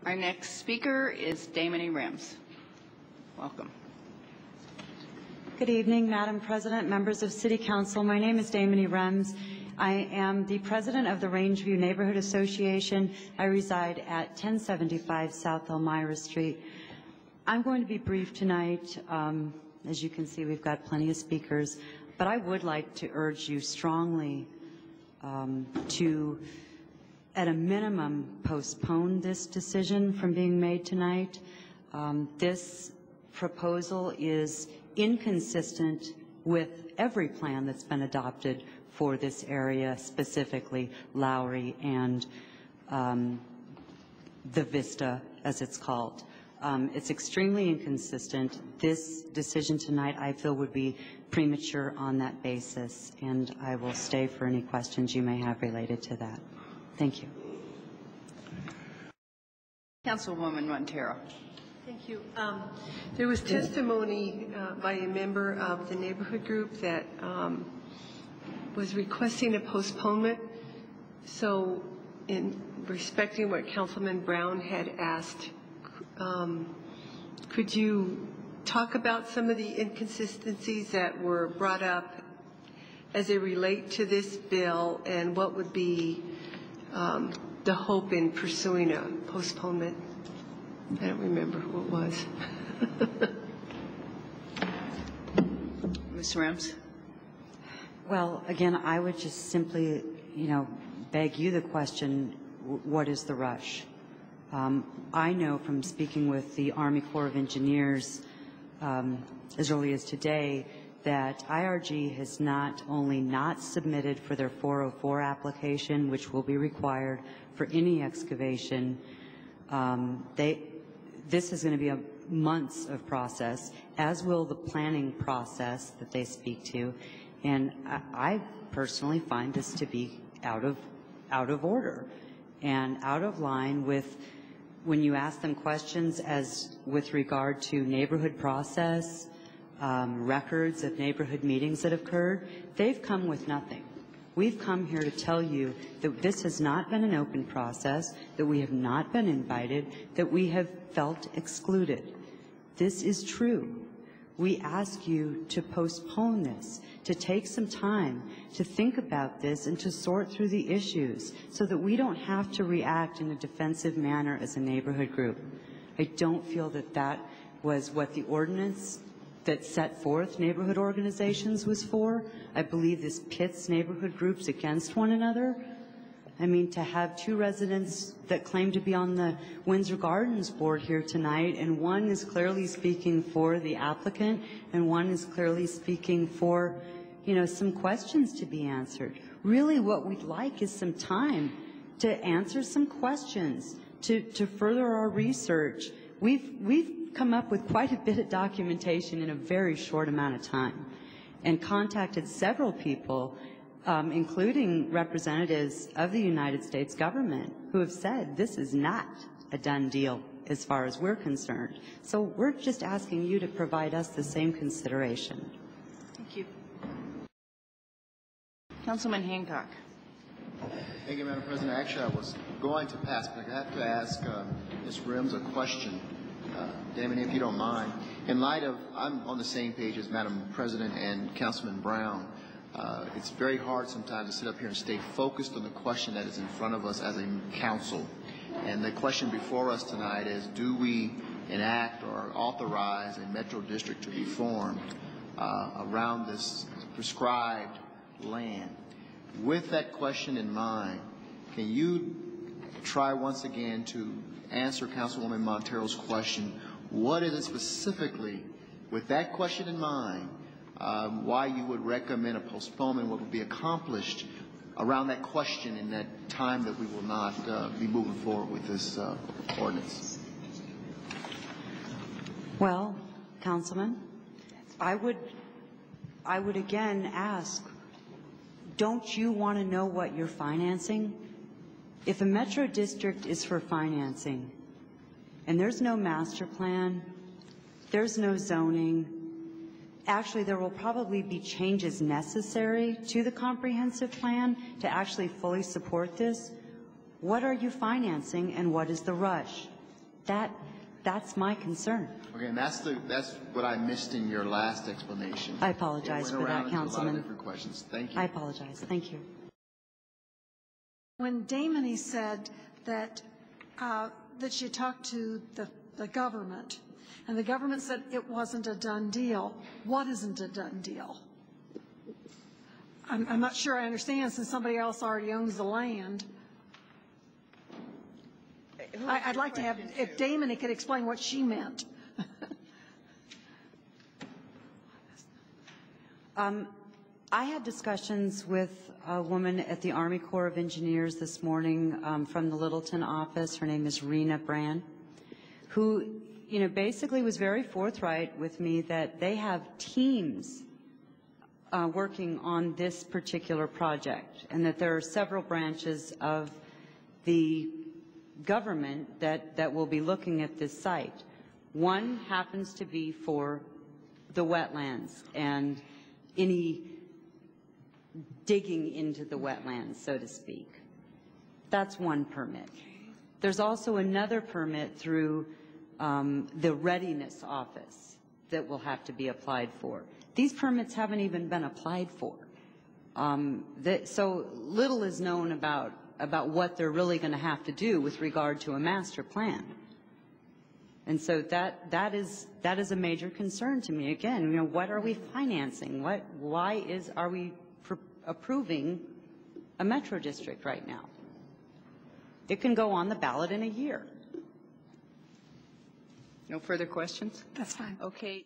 Our next speaker is Damoni Rems. Welcome. Good evening, Madam President, members of City Council. My name is Damoni Rems. I am the president of the Rangeview Neighborhood Association. I reside at 1075 South Elmira Street. I'm going to be brief tonight. As you can see, we've got plenty of speakers, but I would like to urge you strongly to, at a minimum, postpone this decision from being made tonight. This proposal is inconsistent with every plan that's been adopted for this area, specifically Lowry and the Vista, as it's called. It's extremely inconsistent. This decision tonight, I feel, would be premature on that basis, and I will stay for any questions you may have related to that. Thank you. Councilwoman Montero. Thank you. There was testimony by a member of the neighborhood group that was requesting a postponement. So in respecting what Councilman Brown had asked, could you talk about some of the inconsistencies that were brought up as they relate to this bill, and what would be the hope in pursuing a postponement? I don't remember who it was. Ms. Rems. Well, again, I would just simply, beg you the question, what is the rush? I know from speaking with the Army Corps of Engineers as early as today that IRG has not only not submitted for their 404 application, which will be required for any excavation. This is going to be a months of process, as will the planning process that they speak to, and I personally find this to be out of order and out of line with when you ask them questions as with regard to neighborhood process, records of neighborhood meetings that have occurred. They've come with nothing. We've come here to tell you that this has not been an open process, that we have not been invited, that we have felt excluded. This is true. We ask you to postpone this, to take some time to think about this and to sort through the issues so that we don't have to react in a defensive manner as a neighborhood group. I don't feel that that was what the ordinance that set forth neighborhood organizations was for. I believe this pits neighborhood groups against one another. I mean, to have two residents that claim to be on the Windsor Gardens board here tonight, and one is clearly speaking for the applicant, and one is clearly speaking for, some questions to be answered. Really what we'd like is some time to answer some questions, to further our research. We've come up with quite a bit of documentation in a very short amount of time and contacted several people, including representatives of the United States government, who have said this is not a done deal as far as we're concerned. So we're just asking you to provide us the same consideration. Thank you. Councilman Hancock. Thank you, Madam President. Actually, I was going to pass, but I have to ask Ms. Rems a question. Damoni, if you don't mind. In light of, I'm on the same page as Madam President and Councilman Brown. It's very hard sometimes to sit up here and stay focused on the question that is in front of us as a council. And the question before us tonight is, do we enact or authorize a metro district to be formed around this prescribed land? With that question in mind, can you try once again to answer Councilwoman Montero's question? What is it specifically, with that question in mind, why you would recommend a postponement, what would be accomplished around that question in that time that we will not be moving forward with this ordinance? Well, Councilman, I would again ask, don't you want to know what you're financing? If a metro district is for financing, and there's no master plan, there's no zoning, actually there will probably be changes necessary to the comprehensive plan to actually fully support this. What are you financing and what is the rush? That's my concern. Okay, and that's what I missed in your last explanation. I apologize for that, Councilman. A lot of different questions. Thank you. I apologize. Thank you. When Damoni said that that she talked to the government, and the government said it wasn't a done deal, what isn't a done deal? I'm not sure I understand, since somebody else already owns the land. I'd like to have, if Damoni could explain what she meant. I had discussions with a woman at the Army Corps of Engineers this morning from the Littleton office. Her name is Rena Brand, who, basically was very forthright with me that they have teams working on this particular project, and that there are several branches of the government that will be looking at this site. One happens to be for the wetlands and any digging into the wetlands, so to speak. That's one permit. There's also another permit through the Readiness Office that will have to be applied for. These permits haven't even been applied for. So little is known about what they're really going to have to do with regard to a master plan. And so that is a major concern to me. Again, what are we financing? Why are we approving a metro district right now? It can go on the ballot in a year. No further questions? That's fine. Okay.